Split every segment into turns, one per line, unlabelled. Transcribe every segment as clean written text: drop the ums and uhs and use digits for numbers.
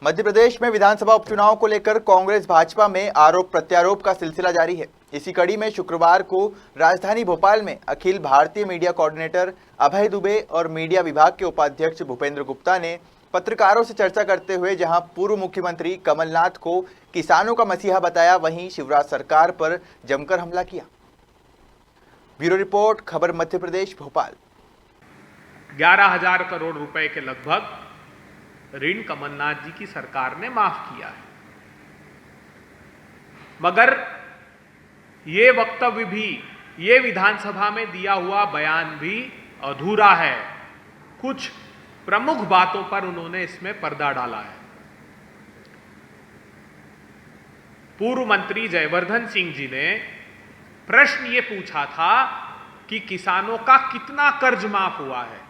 मध्य प्रदेश में विधानसभा उपचुनाव को लेकर कांग्रेस भाजपा में आरोप प्रत्यारोप का सिलसिला जारी है। इसी कड़ी में शुक्रवार को राजधानी भोपाल में अखिल भारतीय मीडिया कोऑर्डिनेटर अभय दुबे और मीडिया विभाग के उपाध्यक्ष भूपेंद्र गुप्ता ने पत्रकारों से चर्चा करते हुए जहां पूर्व मुख्यमंत्री कमलनाथ को किसानों का मसीहा बताया, वहीं शिवराज सरकार पर जमकर हमला किया। ब्यूरो रिपोर्ट, खबर मध्य प्रदेश, भोपाल।
11,000 करोड़ रुपए के लगभग ऋण कमलनाथ जी की सरकार ने माफ किया है, मगर ये वक्तव्य भी, ये विधानसभा में दिया हुआ बयान भी अधूरा है। कुछ प्रमुख बातों पर उन्होंने इसमें पर्दा डाला है। पूर्व मंत्री जयवर्धन सिंह जी ने प्रश्न ये पूछा था कि किसानों का कितना कर्ज माफ हुआ है।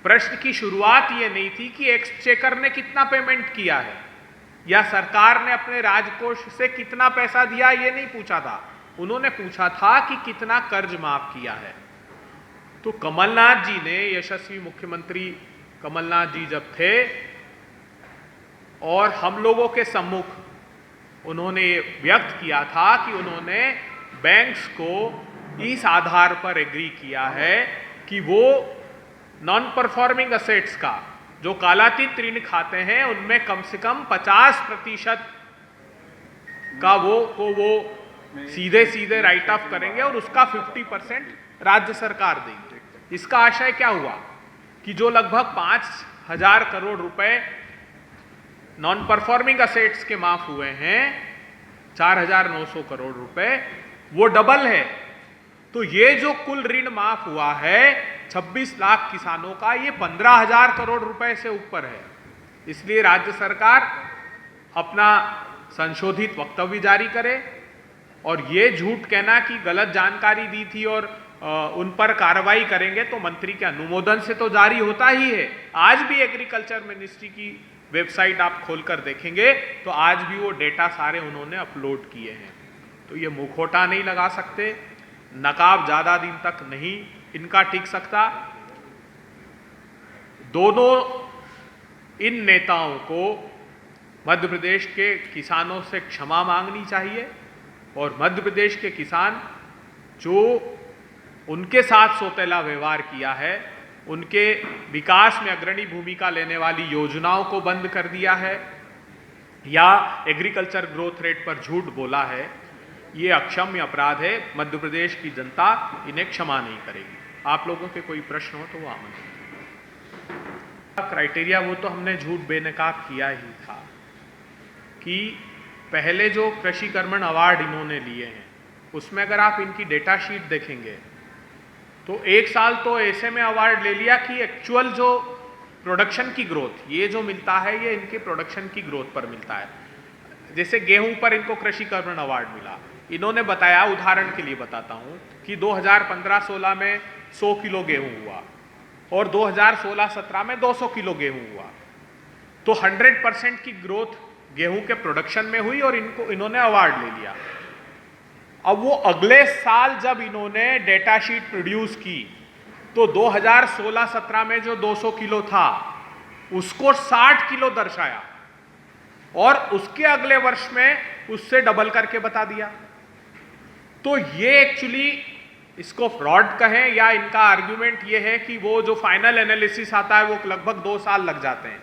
प्रश्न की शुरुआत ये नहीं थी कि एक्सचेकर ने कितना पेमेंट किया है या सरकार ने अपने राजकोष से कितना पैसा दिया, ये नहीं पूछा था। उन्होंने पूछा था कि कितना कर्ज माफ किया है। तो कमलनाथ जी ने, यशस्वी मुख्यमंत्री कमलनाथ जी जब थे और हम लोगों के सम्मुख उन्होंने व्यक्त किया था कि उन्होंने बैंक्स को इस आधार पर एग्री किया है कि वो नॉन परफॉर्मिंग असेट्स का जो कालातीत ऋण खाते हैं उनमें कम से कम 50% का वो सीधे सीधे राइट ऑफ करेंगे और उसका 50% राज्य सरकार देगी। इसका आशय क्या हुआ कि जो लगभग 5,000 करोड़ रुपए नॉन परफॉर्मिंग असेट्स के माफ हुए हैं, 4,900 करोड़ रुपए, वो डबल है। तो ये जो कुल ऋण माफ हुआ है 26 लाख किसानों का, ये 15,000 करोड़ रुपए से ऊपर है। इसलिए राज्य सरकार अपना संशोधित वक्तव्य जारी करे और ये झूठ कहना कि गलत जानकारी दी थी और उन पर कार्रवाई करेंगे, तो मंत्री के अनुमोदन से तो जारी होता ही है। आज भी एग्रीकल्चर मिनिस्ट्री की वेबसाइट आप खोलकर देखेंगे तो आज भी वो डेटा सारे उन्होंने अपलोड किए हैं। तो ये मुखौटा नहीं लगा सकते, नकाब ज्यादा दिन तक नहीं इनका टिक सकता। दोनों इन नेताओं को मध्य प्रदेश के किसानों से क्षमा मांगनी चाहिए और मध्य प्रदेश के किसान जो उनके साथ सौतेला व्यवहार किया है, उनके विकास में अग्रणी भूमिका लेने वाली योजनाओं को बंद कर दिया है या एग्रीकल्चर ग्रोथ रेट पर झूठ बोला है, ये अक्षम्य अपराध है। मध्य प्रदेश की जनता इन्हें क्षमा नहीं करेगी। आप लोगों के कोई प्रश्न हो तो वो आमंत्रित। क्राइटेरिया वो तो हमने झूठ बेनकाब किया ही था कि पहले जो कृषि कर्मण अवार्ड इन्होंने लिए हैं उसमें अगर आप इनकी डेटा शीट देखेंगे तो एक साल तो ऐसे में अवार्ड ले लिया कि एक्चुअल जो प्रोडक्शन की ग्रोथ, ये जो मिलता है ये इनके प्रोडक्शन की ग्रोथ पर मिलता है। जैसे गेहूं पर इनको कृषि कर्मण अवार्ड मिला, इन्होंने बताया, उदाहरण के लिए बताता हूं कि 2015-16 में 100 किलो गेहूं हुआ और 2016-17 में 200 किलो गेहूं हुआ। तो 100% की ग्रोथ गेहूं के प्रोडक्शन में हुई और इन्होंने अवार्ड ले लिया। अब वो अगले साल जब इन्होंने डेटा शीट प्रोड्यूस की तो 2016-17 में जो 200 किलो था उसको 60 किलो दर्शाया और उसके अगले वर्ष में उससे डबल करके बता दिया। तो ये एक्चुअली इसको फ्रॉड कहें या इनका आर्ग्यूमेंट ये है कि वो जो फाइनल एनालिसिस आता है वो लगभग 2 साल लग जाते हैं।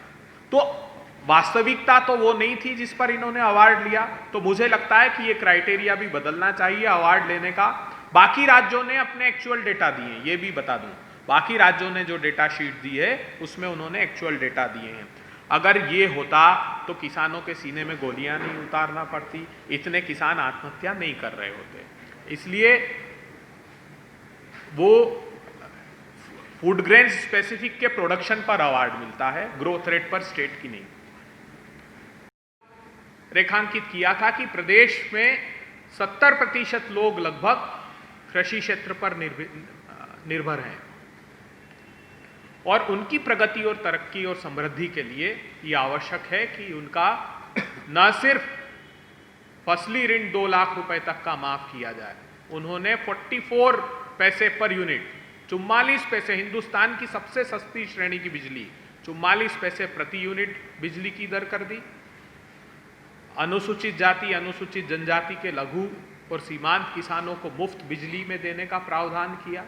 तो वास्तविकता तो वो नहीं थी जिस पर इन्होंने अवार्ड लिया। तो मुझे लगता है कि ये क्राइटेरिया भी बदलना चाहिए अवार्ड लेने का। बाकी राज्यों ने अपने एक्चुअल डेटा दिए, ये भी बता दूं, बाकी राज्यों ने जो डेटा शीट दी है उसमें उन्होंने एक्चुअल डेटा दिए हैं। अगर ये होता तो किसानों के सीने में गोलियां नहीं उतारना पड़ती, इतने किसान आत्महत्या नहीं कर रहे होते। इसलिए वो फूड ग्रेन स्पेसिफिक के प्रोडक्शन पर अवार्ड मिलता है, ग्रोथ रेट पर स्टेट की नहीं। रेखांकित किया था कि प्रदेश में 70% लोग लगभग कृषि क्षेत्र पर निर्भर हैं और उनकी प्रगति और तरक्की और समृद्धि के लिए ये आवश्यक है कि उनका न सिर्फ फसली ऋण 2 लाख रुपए तक का माफ किया जाए, उन्होंने 44 पैसे पर यूनिट, 44 पैसे, हिंदुस्तान की सबसे सस्ती श्रेणी की बिजली 44 पैसे प्रति यूनिट बिजली की दर कर दी। अनुसूचित जाति, अनुसूचित जनजाति के लघु और सीमांत किसानों को मुफ्त बिजली में देने का प्रावधान किया।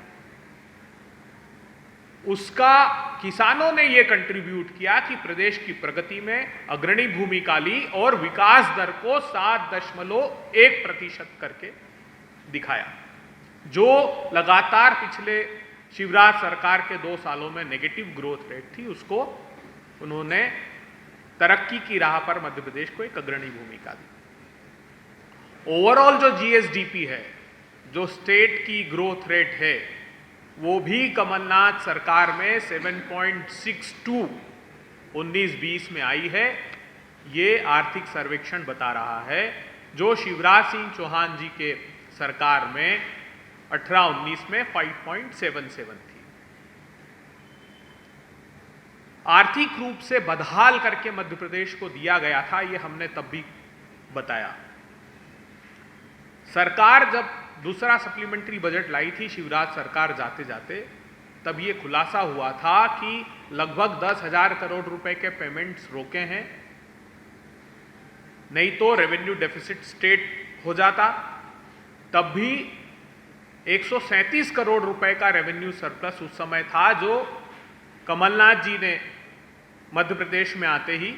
उसका किसानों ने यह कंट्रीब्यूट किया कि प्रदेश की प्रगति में अग्रणी भूमिका ली और विकास दर को 7.1% करके दिखाया, जो लगातार पिछले शिवराज सरकार के 2 सालों में नेगेटिव ग्रोथ रेट थी, उसको उन्होंने तरक्की की राह पर मध्य प्रदेश को एक अग्रणी भूमिका दी। ओवरऑल जो जीएसडीपी है, जो स्टेट की ग्रोथ रेट है, वो भी कमलनाथ सरकार में 7.62 19-20 में आई है। ये आर्थिक सर्वेक्षण बता रहा है, जो शिवराज सिंह चौहान जी के सरकार में 18-19 में 5.77 थी। आर्थिक रूप से बदहाल करके मध्य प्रदेश को दिया गया था, ये हमने तब भी बताया। सरकार जब दूसरा सप्लीमेंट्री बजट लाई थी शिवराज सरकार जाते जाते, तब ये खुलासा हुआ था कि लगभग 10,000 करोड़ रुपए के पेमेंट्स रोके हैं, नहीं तो रेवेन्यू डेफिसिट स्टेट हो जाता। तब भी 137 करोड़ रुपए का रेवेन्यू सरप्लस उस समय था, जो कमलनाथ जी ने मध्य प्रदेश में आते ही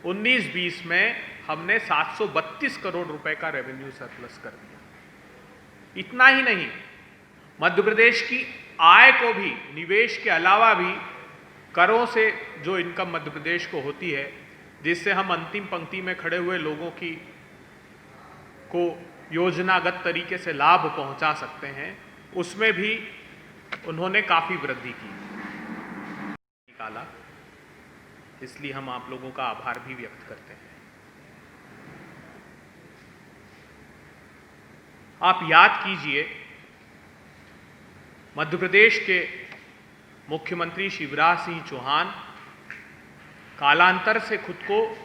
19-20 में हमने 732 करोड़ रुपए का रेवेन्यू सरप्लस कर दिया। इतना ही नहीं, मध्य प्रदेश की आय को भी, निवेश के अलावा भी, करों से जो इनकम मध्य प्रदेश को होती है, जिससे हम अंतिम पंक्ति में खड़े हुए लोगों को योजनागत तरीके से लाभ पहुंचा सकते हैं, उसमें भी उन्होंने काफी वृद्धि की, निकाला। इसलिए हम आप लोगों का आभार भी व्यक्त करते हैं। आप याद कीजिए, मध्य प्रदेश के मुख्यमंत्री शिवराज सिंह चौहान कालांतर से खुद को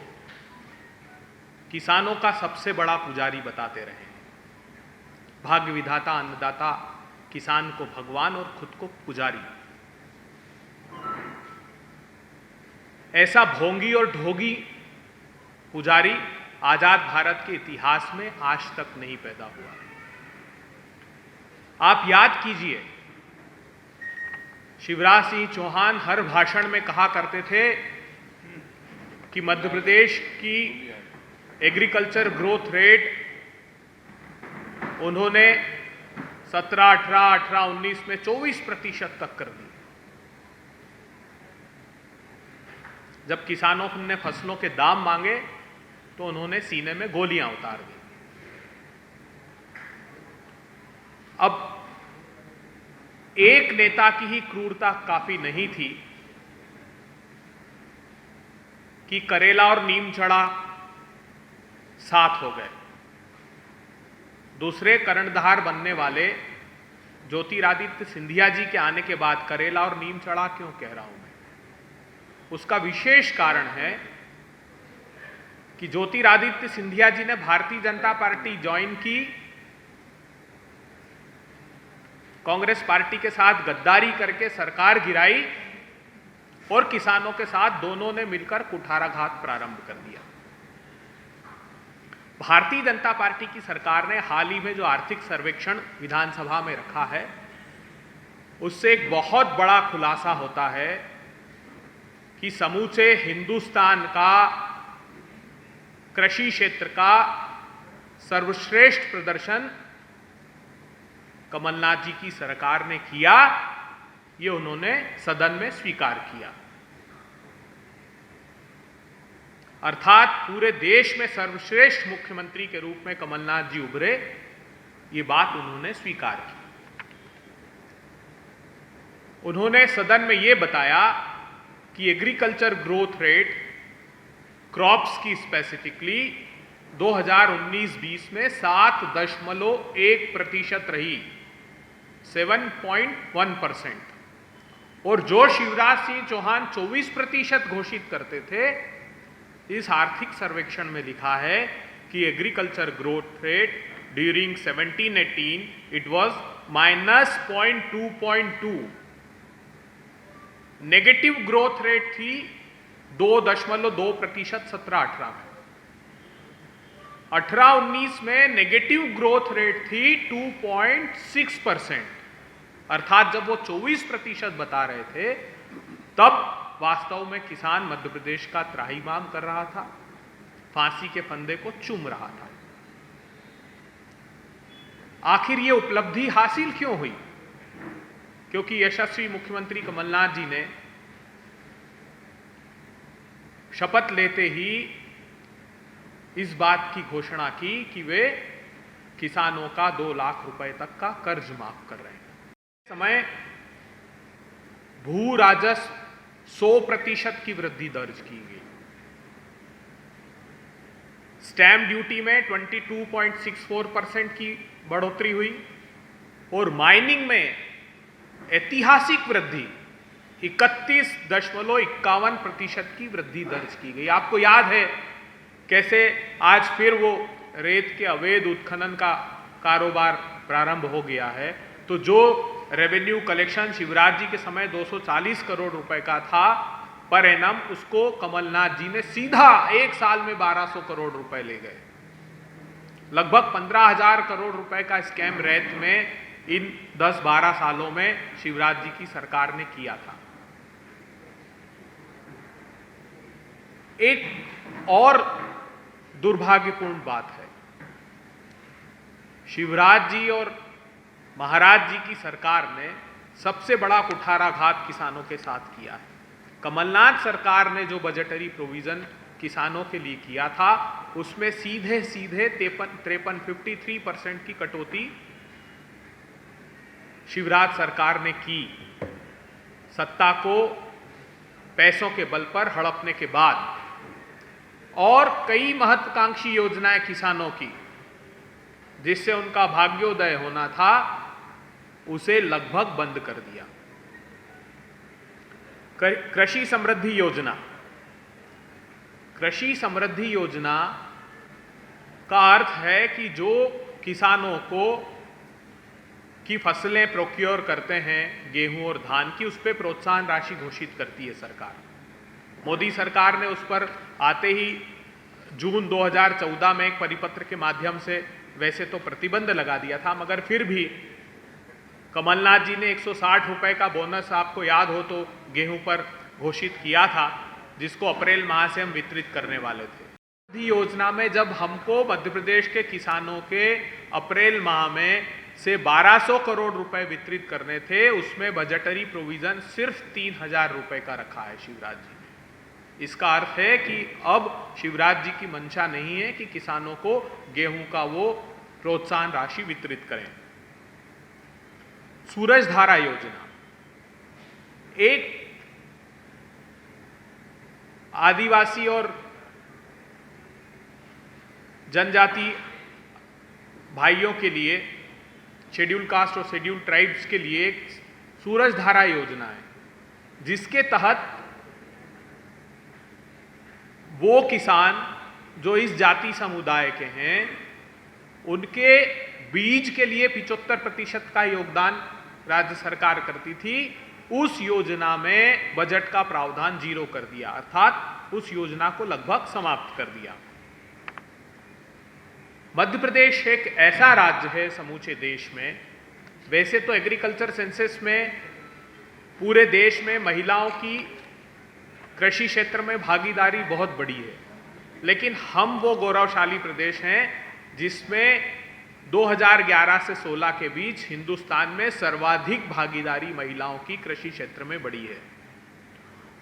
किसानों का सबसे बड़ा पुजारी बताते रहे। भाग्य विधाता, अन्नदाता, किसान को भगवान और खुद को पुजारी। ऐसा भोंगी और ढोगी पुजारी आजाद भारत के इतिहास में आज तक नहीं पैदा हुआ है। आप याद कीजिए, शिवराज सिंह चौहान हर भाषण में कहा करते थे कि मध्य प्रदेश की एग्रीकल्चर ग्रोथ रेट उन्होंने 17, 18, 19 में 24% तक कर दी। जब किसानों ने फसलों के दाम मांगे तो उन्होंने सीने में गोलियां उतार दी। अब एक नेता की ही क्रूरता काफी नहीं थी कि करेला और नीम चढ़ा साथ हो गए। दूसरे कर्णधार बनने वाले ज्योतिरादित्य सिंधिया जी के आने के बाद करेला और नीम चढ़ा क्यों कह रहा हूं मैं? उसका विशेष कारण है कि ज्योतिरादित्य सिंधिया जी ने भारतीय जनता पार्टी ज्वाइन की, कांग्रेस पार्टी के साथ गद्दारी करके सरकार गिराई और किसानों के साथ दोनों ने मिलकर कुठाराघात प्रारंभ कर दिया। भारतीय जनता पार्टी की सरकार ने हाल ही में जो आर्थिक सर्वेक्षण विधानसभा में रखा है, उससे एक बहुत बड़ा खुलासा होता है कि समूचे हिंदुस्तान का कृषि क्षेत्र का सर्वश्रेष्ठ प्रदर्शन कमलनाथ जी की सरकार ने किया। ये उन्होंने सदन में स्वीकार किया। अर्थात पूरे देश में सर्वश्रेष्ठ मुख्यमंत्री के रूप में कमलनाथ जी उभरे, ये बात उन्होंने स्वीकार की। उन्होंने सदन में ये बताया कि एग्रीकल्चर ग्रोथ रेट क्रॉप्स की स्पेसिफिकली 2019-20 में 7.1% रही, 7.1%। और जो शिवराज सिंह चौहान 24% घोषित करते थे, इस आर्थिक सर्वेक्षण में लिखा है कि agriculture growth rate during 17-18 it was -0.2.2, negative growth rate थी 2.2% 17-18 में। 18-19 में नेगेटिव ग्रोथ रेट थी 2.6%, अर्थात जब वो 24% बता रहे थे तब वास्तव में किसान मध्य प्रदेश का त्राहिमाम कर रहा था, फांसी के फंदे को चूम रहा था। आखिर ये उपलब्धि हासिल क्यों हुई? क्योंकि यशस्वी मुख्यमंत्री कमलनाथ जी ने शपथ लेते ही इस बात की घोषणा की कि वे किसानों का 2 लाख रुपए तक का कर्ज माफ कर रहे हैं। इस समय भू राजस्व 100% की वृद्धि दर्ज की गई। स्टैंप ड्यूटी में 22.64% की बढ़ोतरी हुई और माइनिंग में ऐतिहासिक वृद्धि 31.51% की वृद्धि दर्ज की गई। आपको याद है कैसे आज फिर वो रेत के अवैध उत्खनन का कारोबार प्रारंभ हो गया है। तो जो रेवेन्यू कलेक्शन शिवराज जी के समय 240 करोड़ रुपए का था पर एनम, उसको कमलनाथ जी ने सीधा एक साल में 1200 करोड़ रुपए ले गए। लगभग 15,000 करोड़ रुपए का स्कैम रेत में इन 10-12 सालों में शिवराज जी की सरकार ने किया था। एक और दुर्भाग्यपूर्ण बात है, शिवराज जी और महाराज जी की सरकार ने सबसे बड़ा कुठाराघात किसानोन के साथ किया है। कमलनाथ सरकार ने जो बजटरी प्रोविजन किसानों के लिए किया था उसमें सीधे 53% की कटौती शिवराज सरकार ने की। सत्ता को पैसों के बल पर हड़पने के बाद और कई महत्वाकांक्षी योजनाएं किसानों की जिससे उनका भाग्योदय होना था उसे लगभग बंद कर दिया। कृषि समृद्धि योजना, कृषि समृद्धि योजना का अर्थ है कि जो किसानों को की फसलें प्रोक्योर करते हैं गेहूं और धान की, उस पर प्रोत्साहन राशि घोषित करती है सरकार। मोदी सरकार ने उस पर आते ही जून 2014 में एक परिपत्र के माध्यम से वैसे तो प्रतिबंध लगा दिया था, मगर फिर भी कमलनाथ जी ने 160 रुपए का बोनस, आपको याद हो तो, गेहूं पर घोषित किया था, जिसको अप्रैल माह से हम वितरित करने वाले थे। योजना में जब हमको मध्य प्रदेश के किसानों के अप्रैल माह में से 1200 करोड़ रुपए वितरित करने थे, उसमें बजटरी प्रोविजन सिर्फ 3,000 रुपए का रखा है शिवराज जी ने। इसका अर्थ है कि अब शिवराज जी की मंशा नहीं है कि किसानों को गेहूं का वो प्रोत्साहन राशि वितरित करें। सूरजधारा योजना एक आदिवासी और जनजाति भाइयों के लिए, शेड्यूल कास्ट और शेड्यूल ट्राइब्स के लिए एक सूरजधारा योजना है, जिसके तहत वो किसान जो इस जाति समुदाय के हैं उनके बीज के लिए 75% का योगदान राज्य सरकार करती थी। उस योजना में बजट का प्रावधान 0 कर दिया, अर्थात उस योजना को लगभग समाप्त कर दिया। मध्य प्रदेश एक ऐसा राज्य है समूचे देश में, वैसे तो एग्रीकल्चर सेंसस में पूरे देश में महिलाओं की कृषि क्षेत्र में भागीदारी बहुत बड़ी है, लेकिन हम वो गौरवशाली प्रदेश हैं जिसमें 2011 से 16 के बीच हिंदुस्तान में सर्वाधिक भागीदारी महिलाओं की कृषि क्षेत्र में बढ़ी है।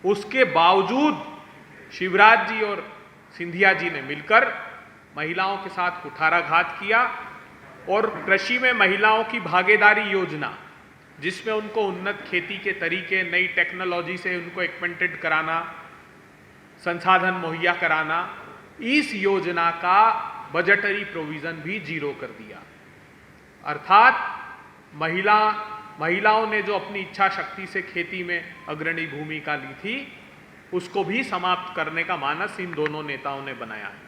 उसके बावजूद शिवराज जी और सिंधिया जी ने मिलकर महिलाओं के साथ कुठाराघात किया और कृषि में महिलाओं की भागीदारी योजना, जिसमें उनको उन्नत खेती के तरीके, नई टेक्नोलॉजी से उनको एक्वेंटेड कराना, संसाधन मुहैया कराना, इस योजना का बजटरी प्रोविजन भी 0 कर दिया। अर्थात महिलाओं ने जो अपनी इच्छा शक्ति से खेती में अग्रणी भूमिका ली थी, उसको भी समाप्त करने का मानस इन दोनों नेताओं ने बनाया है।